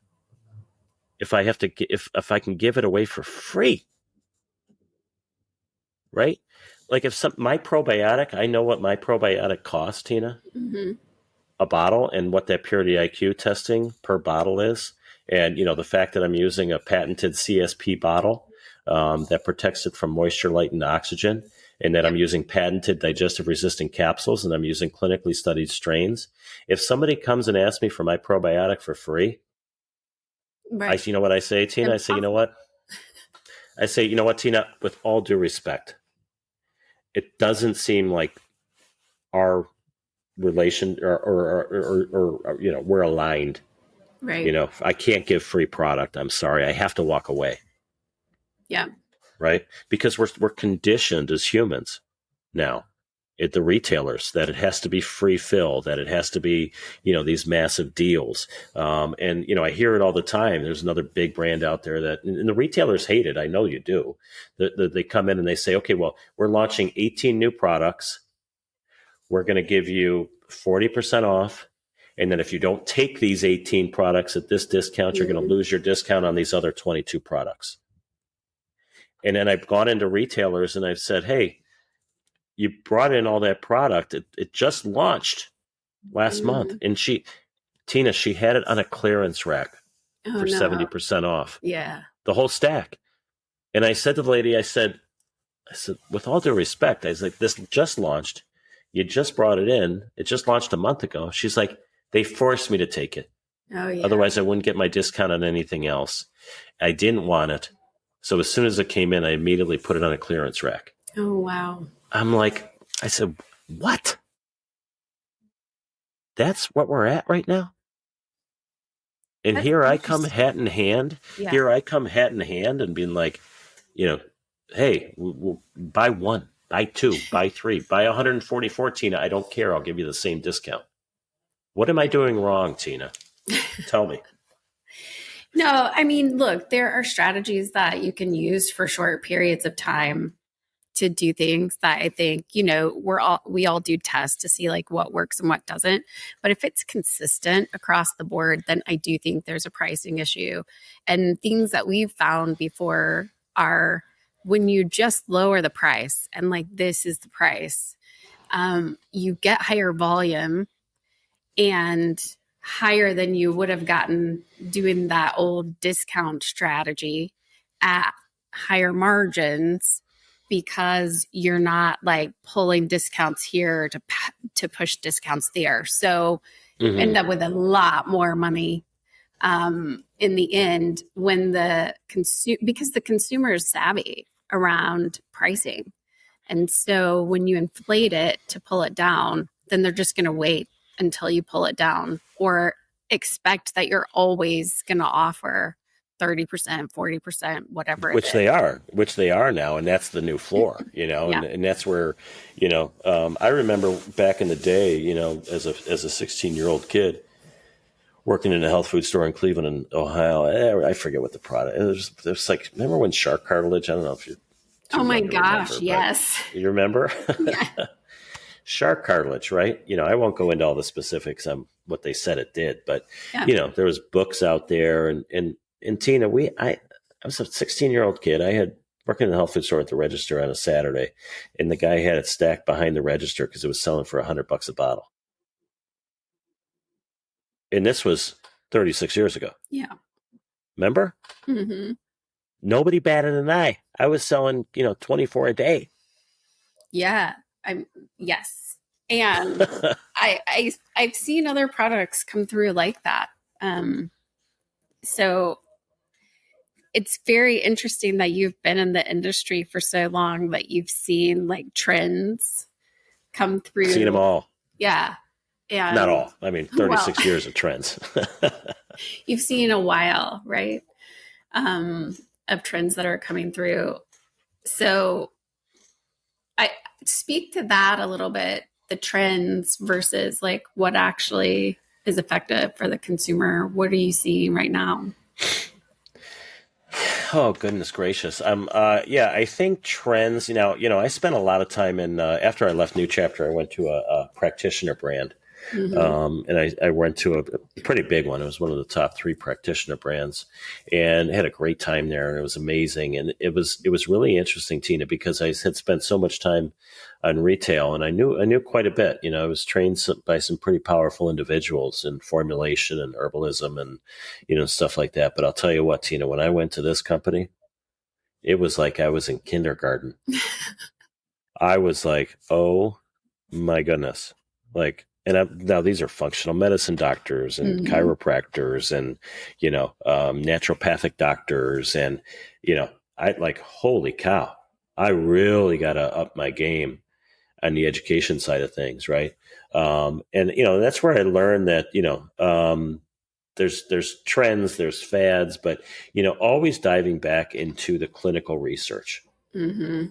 if I have to if I can give it away for free? Right? Like if my probiotic, I know what my probiotic costs, Tina. Mm-hmm. A bottle and what that purity IQ testing per bottle is. And, the fact that I'm using a patented CSP bottle that protects it from moisture, light, and oxygen, and that I'm using patented digestive resistant capsules and I'm using clinically studied strains. If somebody comes and asks me for my probiotic for free, Right. you know what I say, Tina? I say, you know what? I say, you know what, Tina, with all due respect, it doesn't seem like our relation or we're aligned. Right. I can't give free product. I'm sorry. I have to walk away. Yeah. Right? Because we're conditioned as humans now at the retailers that it has to be free fill, that it has to be, these massive deals. And I hear it all the time. There's another big brand out there and the retailers hate it. I know you do. They come in and they say, okay, well, we're launching 18 new products. We're going to give you 40% off. And then if you don't take these 18 products at this discount, you're going to lose your discount on these other 22 products. And then I've gone into retailers and I've said, hey, you brought in all that product. It just launched last month. And Tina, she had it on a clearance rack for 70% off. Yeah. The whole stack. And I said to the lady, I said, with all due respect, I was like, this just launched. You just brought it in. It just launched a month ago. She's like, they forced me to take it. Oh, yeah. Otherwise, I wouldn't get my discount on anything else. I didn't want it. So as soon as it came in, I immediately put it on a clearance rack. Oh, wow. I'm like, I said, what? That's what we're at right now? And That's here I come hat in hand. Yeah. Here I come hat in hand and being like, hey, we'll buy one, buy two, buy three, buy 144, Tina. I don't care. I'll give you the same discount. What am I doing wrong, Tina? Tell me. No, I mean, look, there are strategies that you can use for short periods of time to do things that I think, we all do tests to see like what works and what doesn't. But if it's consistent across the board, then I do think there's a pricing issue. And things that we've found before are when you just lower the price and like this is the price, you get higher volume and higher than you would have gotten doing that old discount strategy at higher margins because you're not like pulling discounts here to push discounts there. So you end up with a lot more money in the end when because the consumer is savvy around pricing. And so when you inflate it to pull it down, then they're just going to wait until you pull it down or expect that you're always going to offer 30%, 40%, whatever Which they are now. And that's the new floor, Yeah. and that's where, I remember back in the day, as a 16-year-old kid working in a health food store in Cleveland, Ohio. I forget what the product is. It was like, remember when shark cartilage? I don't know if you're too Oh my young to gosh, remember, yes. you remember? Yeah. Shark cartilage, right? I won't go into all the specifics on what they said it did, but Yeah. there was books out there, and Tina, I was a 16-year-old kid. I had working in a health food store at the register on a Saturday, and the guy had it stacked behind the register because it was selling for $100 a bottle, and this was 36 years ago. Yeah. Remember? Mm-hmm. Nobody batted an eye. I was selling, 24 a day. Yeah. Yes. And I've seen other products come through like that. So it's very interesting that you've been in the industry for so long that you've seen like trends come through. Seen them all. Yeah. And Not all. I mean, 36 years of trends. You've seen a while, right? Of trends that are coming through. So I speak to that a little bit, the trends versus like what actually is effective for the consumer. What are you seeing right now? Oh, goodness gracious. I think trends, I spent a lot of time after I left New Chapter, I went to a practitioner brand. Mm-hmm. And I went to a pretty big one. It was one of the top 3 practitioner brands, and had a great time there. And it was amazing. And it was really interesting, Tina, because I had spent so much time on retail, and I knew quite a bit. I was trained by some pretty powerful individuals in formulation and herbalism and, stuff like that. But I'll tell you what, Tina, when I went to this company, it was like I was in kindergarten. I was like, oh my goodness. Like, and now these are functional medicine doctors and chiropractors and, naturopathic doctors. And, I like, holy cow, I really got to up my game on the education side of things. Right. And, that's where I learned that, there's trends, there's fads, but, always diving back into the clinical research. Mm-hmm.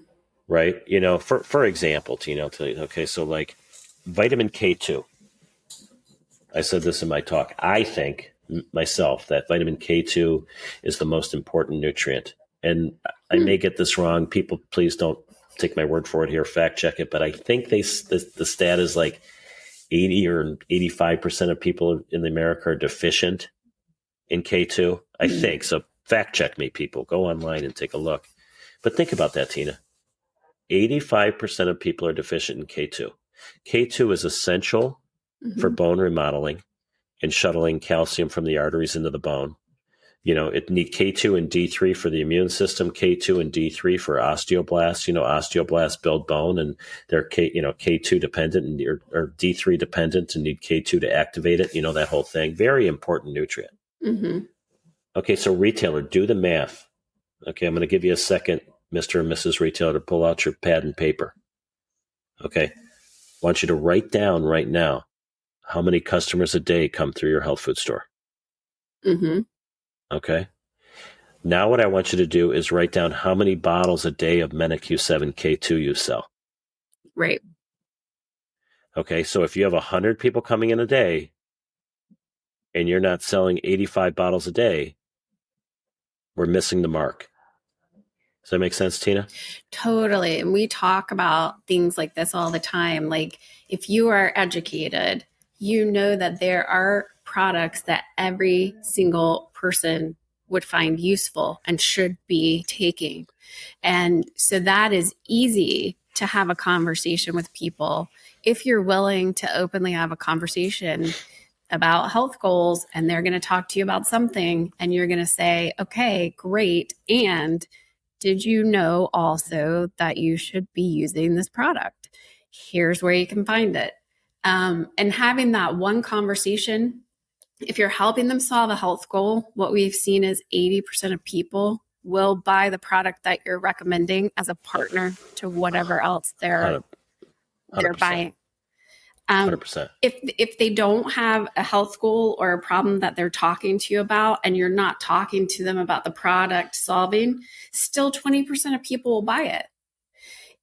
Right. For example, Tina, I'll tell you, okay, so like vitamin K2. I said this in my talk. I think myself that vitamin K2 is the most important nutrient. And I may get this wrong. People, please don't take my word for it here. Fact check it. But I think the stat is like 80 or 85% of people in America are deficient in K2. I think. So fact check me, people. Go online and take a look. But think about that, Tina. 85% of people are deficient in K2. K2 is essential for bone remodeling and shuttling calcium from the arteries into the bone. It need K2 and D3 for the immune system, K2 and D3 for osteoblasts. Osteoblasts build bone and they're K2 dependent or D3 dependent and need K2 to activate it. That whole thing. Very important nutrient. Mm-hmm. Okay, so retailer, do the math. Okay, I'm going to give you a second, Mr. and Mrs. Retailer, to pull out your pad and paper. Okay, I want you to write down right now how many customers a day come through your health food store. Mm-hmm. Okay. Now what I want you to do is write down how many bottles a day of MetaQ7 K2 you sell. Right. Okay. So if you have 100 people coming in a day, and you're not selling 85 bottles a day, we're missing the mark. Does that make sense, Tina? Totally. And we talk about things like this all the time. Like, if you are educated, you know that there are products that every single person would find useful and should be taking. And so that is easy to have a conversation with people if you're willing to openly have a conversation about health goals, and they're going to talk to you about something and you're going to say, okay, great. And did you know also that you should be using this product? Here's where you can find it. And having that one conversation, if you're helping them solve a health goal, what we've seen is 80% of people will buy the product that you're recommending as a partner to whatever else they're 100%. buying. 100%. If they don't have a health goal or a problem that they're talking to you about, and you're not talking to them about the product solving, still 20% of people will buy it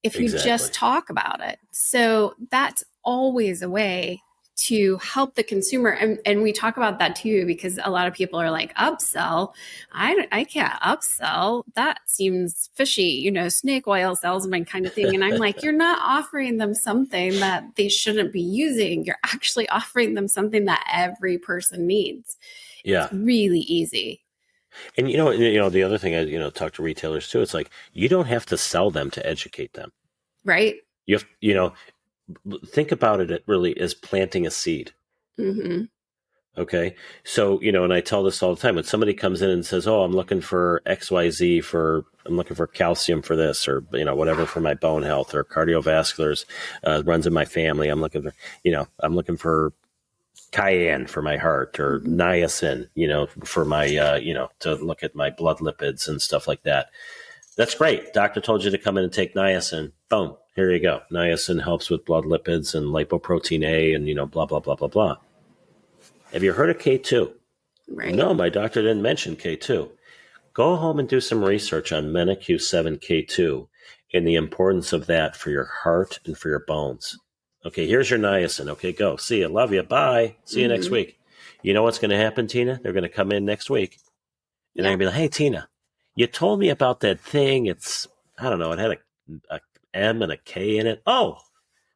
if you just talk about it. So that's always a way to help the consumer. And we talk about that too, because a lot of people are like, upsell. I can't upsell. That seems fishy, snake oil salesman kind of thing. And I'm like, you're not offering them something that they shouldn't be using. You're actually offering them something that every person needs. Yeah. It's really easy. And the other thing I talk to retailers too, it's like, you don't have to sell them to educate them. Right. You have, think about it really as planting a seed. Mm-hmm. Okay. So, and I tell this all the time. When somebody comes in and says, oh, I'm looking for XYZ I'm looking for calcium for this, or, whatever for my bone health, or cardiovasculars, runs in my family. I'm looking for cayenne for my heart, or niacin, for my, to look at my blood lipids and stuff like that. That's great. Doctor told you to come in and take niacin. Boom. Here you go. Niacin helps with blood lipids and lipoprotein A and, blah, blah, blah, blah, blah. Have you heard of K2? Right. No, my doctor didn't mention K2. Go home and do some research on MenoQ7K2 and the importance of that for your heart and for your bones. Okay, here's your niacin. Okay, go. See you. Love you. Bye. See you next week. You know what's going to happen, Tina? They're going to come in next week. And they're going to be like, hey, Tina, you told me about that thing. It's, I don't know, it had a M and a K in it. Oh,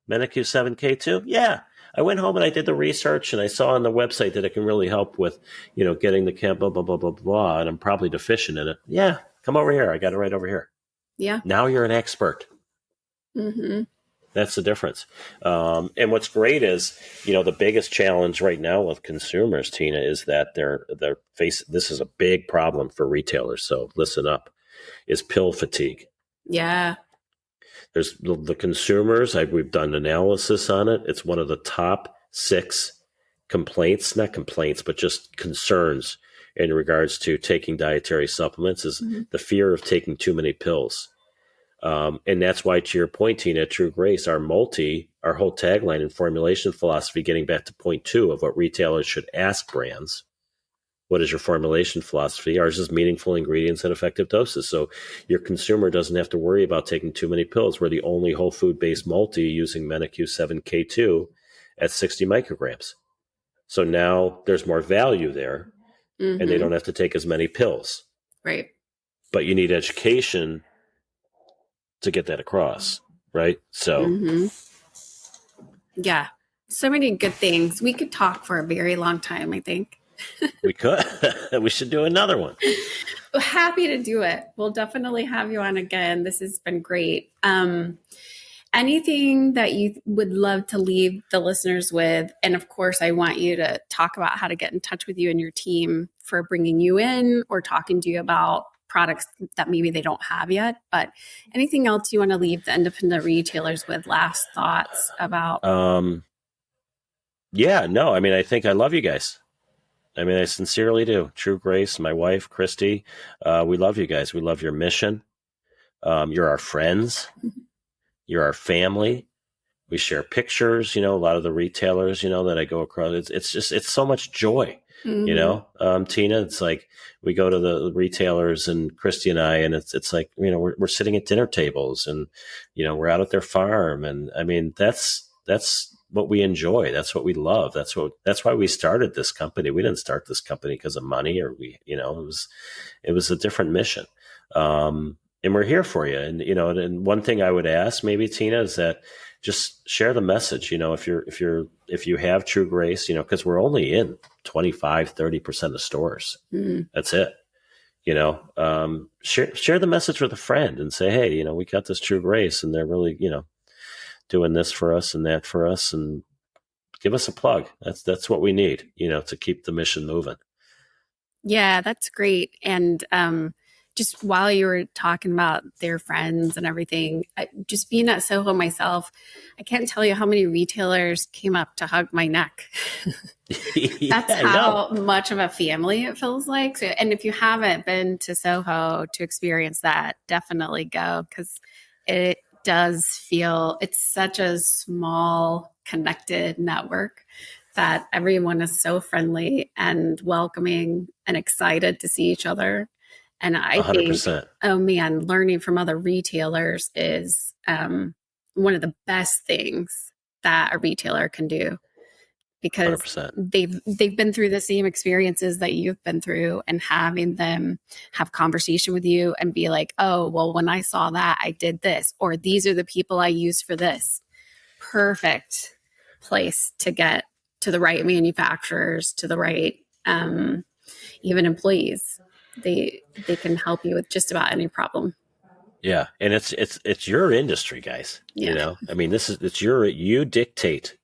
MenoQ7K2? Yeah. I went home and I did the research, and I saw on the website that it can really help with, getting the camp, blah, blah, blah, blah, blah, and I'm probably deficient in it. Yeah. Come over here. I got it right over here. Yeah. Now you're an expert. Mm-hmm. That's the difference. And what's great is, the biggest challenge right now with consumers, Tina, is that they're this is a big problem for retailers. So listen up, is pill fatigue. Yeah. There's the consumers. We've done analysis on it. It's one of the top 6 complaints, not complaints, but just concerns in regards to taking dietary supplements is the fear of taking too many pills. And that's why, to your point, Tina, True Grace, our whole tagline and formulation philosophy, getting back to point 2 of what retailers should ask brands. What is your formulation philosophy? Ours is meaningful ingredients and effective doses. So your consumer doesn't have to worry about taking too many pills. We're the only whole food-based multi using MenoQ7K2 at 60 micrograms. So now there's more value there, and they don't have to take as many pills. Right. But you need education to get that across, right? So, yeah, so many good things. We could talk for a very long time, I think. We could. We should do another one. Happy to do it. We'll definitely have you on again. This has been great. Anything that you would love to leave the listeners with? And of course, I want you to talk about how to get in touch with you and your team for bringing you in or talking to you about products that maybe they don't have yet. But anything else you want to leave the independent retailers with? Last thoughts about? Yeah, no, I mean, I think I love you guys. I mean, I sincerely do. True Grace, my wife, Christy, we love you guys. We love your mission. You're our friends. You're our family. We share pictures, a lot of the retailers, that I go across. It's so much joy, Tina. It's like we go to the retailers and Christy and I, and it's like, we're sitting at dinner tables and, we're out at their farm. And I mean, that's what we enjoy. That's what we love. That's why we started this company. We didn't start this company because of money, or it was a different mission. And we're here for you. And one thing I would ask maybe, Tina, is that just share the message. If you have True Grace, because we're only in 25-30% of stores. That's it. Share the message with a friend and say, hey, we got this True Grace, and they're really, doing this for us and that for us, and give us a plug. That's what we need, to keep the mission moving. Yeah, that's great. And just while you were talking about their friends and everything, just being at Soho myself, I can't tell you how many retailers came up to hug my neck. That's how much of a family it feels like. So, and if you haven't been to Soho to experience that, definitely go, because it does feel, it's such a small, connected network that everyone is so friendly and welcoming and excited to see each other. And I 100%. think, oh man, learning from other retailers is one of the best things that a retailer can do, because 100%. they've been through the same experiences that you've been through, and having them have conversation with you and be like, oh, well, when I saw that, I did this, or these are the people I used for this. Perfect place to get to the right manufacturers, to the right even employees. They can help you with just about any problem. Yeah, and it's your industry, guys. Yeah. I mean, you dictate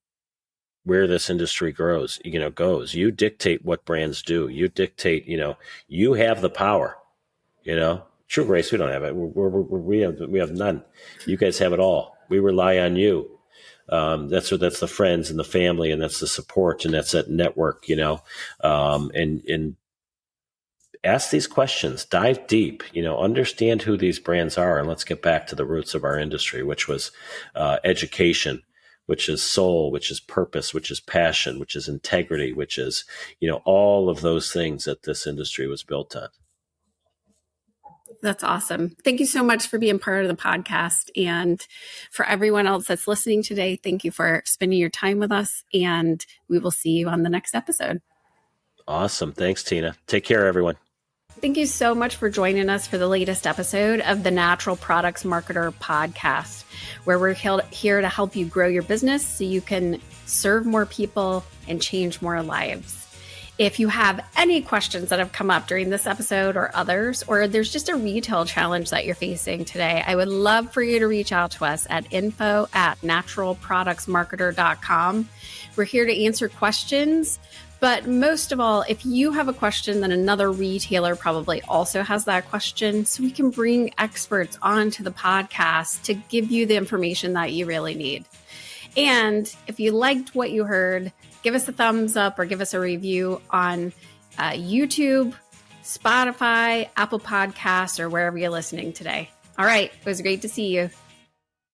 where this industry goes. You dictate what brands do. You dictate. You have the power. True Grace, we don't have it. We have none. You guys have it all. We rely on you. That's the friends and the family, and that's the support, and that's that network. And ask these questions, dive deep, understand who these brands are, and let's get back to the roots of our industry, which was education, which is soul, which is purpose, which is passion, which is integrity, which is, all of those things that this industry was built on. That's awesome. Thank you so much for being part of the podcast. And for everyone else that's listening today, thank you for spending your time with us. And we will see you on the next episode. Awesome. Thanks, Tina. Take care, everyone. Thank you so much for joining us for the latest episode of the Natural Products Marketer podcast, where we're here to help you grow your business so you can serve more people and change more lives. If you have any questions that have come up during this episode or others, or there's just a retail challenge that you're facing today, I would love for you to reach out to us at info@naturalproductsmarketer.com. We're here to answer questions. But most of all, if you have a question, then another retailer probably also has that question. So we can bring experts onto the podcast to give you the information that you really need. And if you liked what you heard, give us a thumbs up or give us a review on YouTube, Spotify, Apple Podcasts, or wherever you're listening today. All right. It was great to see you.